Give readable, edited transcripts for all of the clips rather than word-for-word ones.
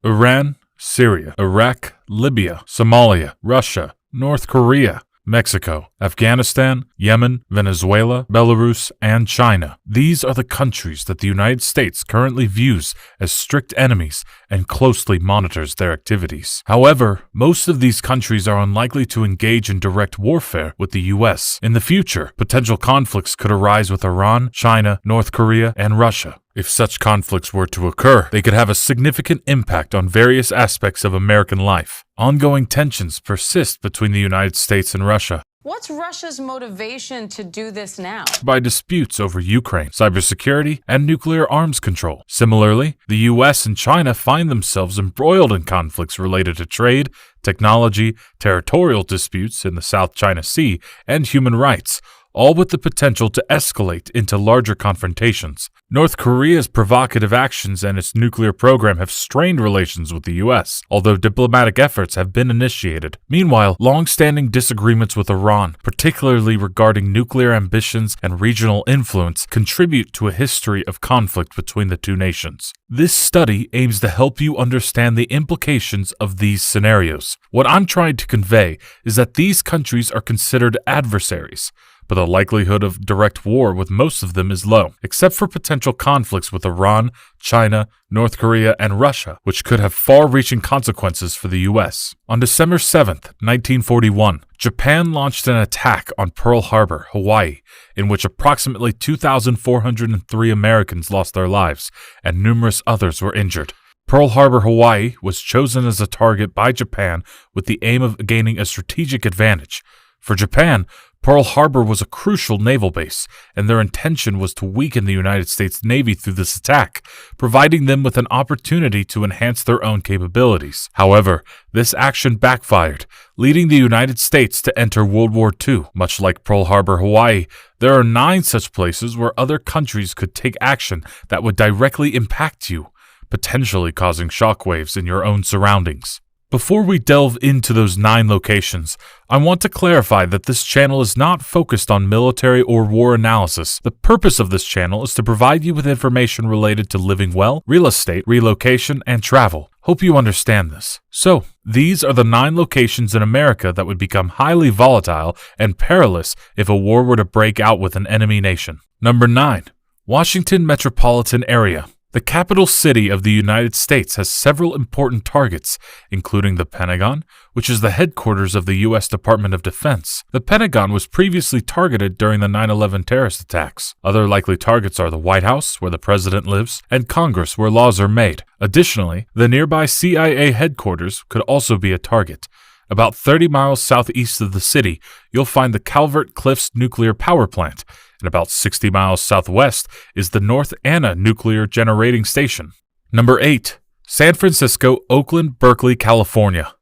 Iran, Syria, Iraq, Libya, Somalia, Russia, North Korea, Mexico, Afghanistan, Yemen, Venezuela, Belarus, and China. These are the countries that the United States currently views as strict enemies and closely monitors their activities. However, most of these countries are unlikely to engage in direct warfare with the U.S. In the future, potential conflicts could arise with Iran, China, North Korea, and Russia. If such conflicts were to occur, they could have a significant impact on various aspects of American life. Ongoing tensions persist between the United States and Russia. What's Russia's motivation to do this now? By disputes over Ukraine, cybersecurity, and nuclear arms control. Similarly, the U.S. and China find themselves embroiled in conflicts related to trade, technology, territorial disputes in the South China Sea, and human rights, all with the potential to escalate into larger confrontations. North Korea's provocative actions and its nuclear program have strained relations with the U.S., although diplomatic efforts have been initiated. Meanwhile, long-standing disagreements with Iran, particularly regarding nuclear ambitions and regional influence, contribute to a history of conflict between the two nations. This study aims to help you understand the implications of these scenarios. What I'm trying to convey is that these countries are considered adversaries, but the likelihood of direct war with most of them is low, except for potential conflicts with Iran, China, North Korea, and Russia, which could have far-reaching consequences for the U.S. On December 7, 1941, Japan launched an attack on Pearl Harbor, Hawaii, in which approximately 2,403 Americans lost their lives, and numerous others were injured. Pearl Harbor, Hawaii was chosen as a target by Japan with the aim of gaining a strategic advantage. For Japan, Pearl Harbor was a crucial naval base, and their intention was to weaken the United States Navy through this attack, providing them with an opportunity to enhance their own capabilities. However, this action backfired, leading the United States to enter World War II. Much like Pearl Harbor, Hawaii, there are 9 such places where other countries could take action that would directly impact you, potentially causing shockwaves in your own surroundings. Before we delve into those 9 locations, I want to clarify that this channel is not focused on military or war analysis. The purpose of this channel is to provide you with information related to living well, real estate, relocation, and travel. Hope you understand this. So, these are the 9 locations in America that would become highly volatile and perilous if a war were to break out with an enemy nation. Number 9. Washington Metropolitan Area. The capital city of the United States has several important targets, including the Pentagon, which is the headquarters of the U.S. Department of Defense. The Pentagon was previously targeted during the 9/11 terrorist attacks. Other likely targets are the White House, where the president lives, and Congress, where laws are made. Additionally, the nearby CIA headquarters could also be a target. About 30 miles southeast of the city, you'll find the Calvert Cliffs Nuclear Power Plant, and about 60 miles southwest is the North Anna Nuclear Generating Station. Number 8. San Francisco, Oakland, Berkeley, California.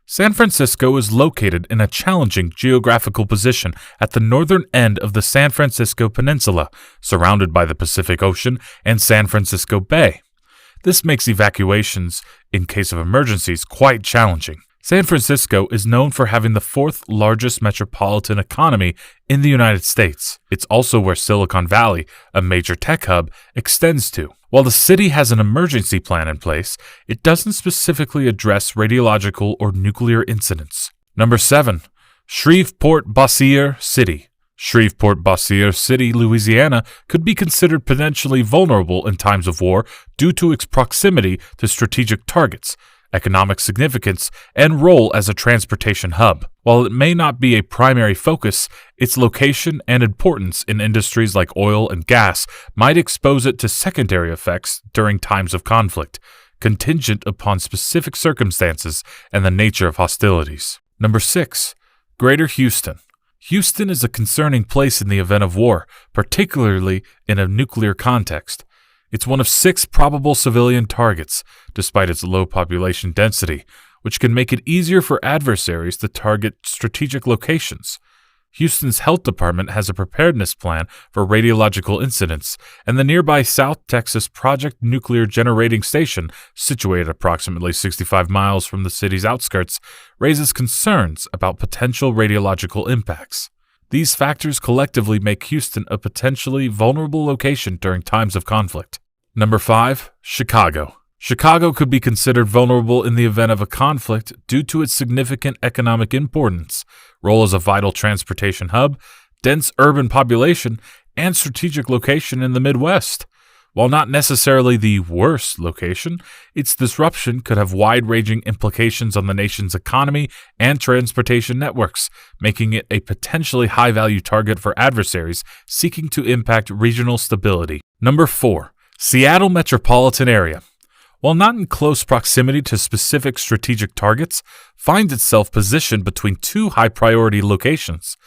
San Francisco is located in a challenging geographical position at the northern end of the San Francisco Peninsula, surrounded by the Pacific Ocean and San Francisco Bay. This makes evacuations, in case of emergencies, quite challenging. San Francisco is known for having the 4th largest metropolitan economy in the United States. It's also where Silicon Valley, a major tech hub, extends to. While the city has an emergency plan in place, it doesn't specifically address radiological or nuclear incidents. Number 7. Shreveport-Bossier City. Shreveport-Bossier City, Louisiana, could be considered potentially vulnerable in times of war due to its proximity to strategic targets, economic significance, and role as a transportation hub. While it may not be a primary focus, its location and importance in industries like oil and gas might expose it to secondary effects during times of conflict, contingent upon specific circumstances and the nature of hostilities. Number 6. Greater Houston. Houston is a concerning place in the event of war, particularly in a nuclear context. It's one of 6 probable civilian targets, despite its low population density, which can make it easier for adversaries to target strategic locations. Houston's health department has a preparedness plan for radiological incidents, and the nearby South Texas Project Nuclear Generating Station, situated approximately 65 miles from the city's outskirts, raises concerns about potential radiological impacts. These factors collectively make Houston a potentially vulnerable location during times of conflict. Number 5. Chicago. Chicago could be considered vulnerable in the event of a conflict due to its significant economic importance, role as a vital transportation hub, dense urban population, and strategic location in the Midwest. While not necessarily the worst location, its disruption could have wide-ranging implications on the nation's economy and transportation networks, making it a potentially high-value target for adversaries seeking to impact regional stability. Number 4. Seattle metropolitan area. While not in close proximity to specific strategic targets, finds itself positioned between two high-priority locations.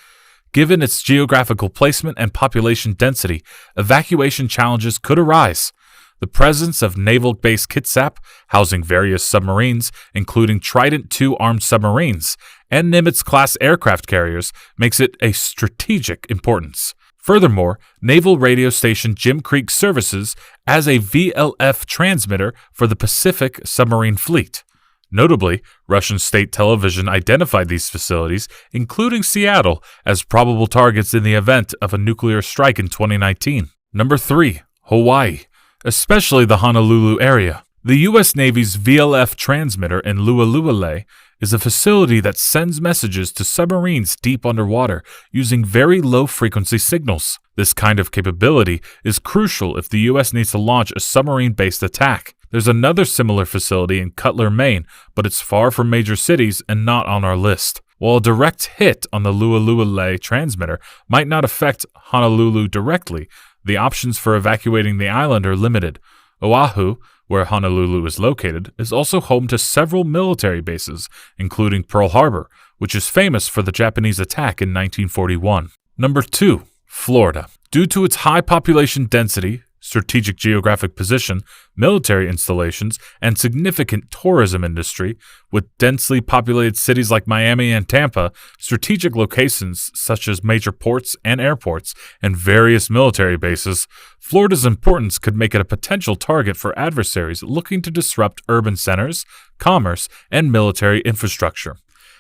Given its geographical placement and population density, evacuation challenges could arise. The presence of Naval Base Kitsap, housing various submarines, including Trident II armed submarines, and Nimitz-class aircraft carriers, makes it a strategic importance. Furthermore, Naval Radio Station Jim Creek services as a VLF transmitter for the Pacific Submarine Fleet. Notably, Russian state television identified these facilities, including Seattle, as probable targets in the event of a nuclear strike in 2019. Number 3. Hawaii, especially the Honolulu area. The U.S. Navy's VLF transmitter in Lu'ulu'ulai is a facility that sends messages to submarines deep underwater using very low-frequency signals. This kind of capability is crucial if the U.S. needs to launch a submarine-based attack. There's another similar facility in Cutler, Maine, but it's far from major cities and not on our list. While a direct hit on the Lu'ulu'ulai transmitter might not affect Honolulu directly, the options for evacuating the island are limited. Oahu, where Honolulu is located, is also home to several military bases, including Pearl Harbor, which is famous for the Japanese attack in 1941. Number 2. Florida. Due to its high population density, strategic geographic position, military installations, and significant tourism industry, with densely populated cities like Miami and Tampa, strategic locations such as major ports and airports, and various military bases, Florida's importance could make it a potential target for adversaries looking to disrupt urban centers, commerce, and military infrastructure.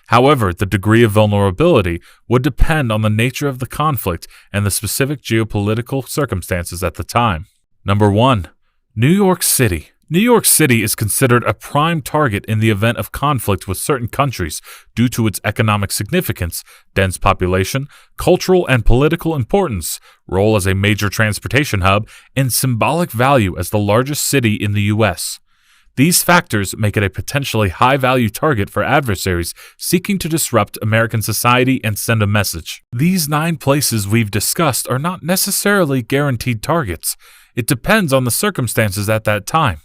However, the degree of vulnerability would depend on the nature of the conflict and the specific geopolitical circumstances at the time. Number 1. New York City. New York City is considered a prime target in the event of conflict with certain countries due to its economic significance, dense population, cultural and political importance, role as a major transportation hub, and symbolic value as the largest city in the U.S. These factors make it a potentially high-value target for adversaries seeking to disrupt American society and send a message. These 9 places we've discussed are not necessarily guaranteed targets. It depends on the circumstances at that time.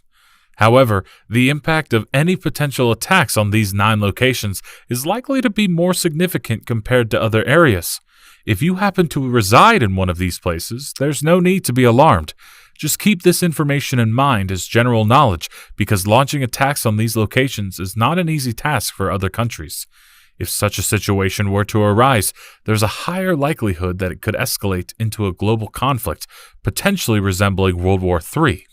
However, the impact of any potential attacks on these 9 locations is likely to be more significant compared to other areas. If you happen to reside in one of these places, there's no need to be alarmed. Just keep this information in mind as general knowledge, because launching attacks on these locations is not an easy task for other countries. If such a situation were to arise, there's a higher likelihood that it could escalate into a global conflict, potentially resembling World War III.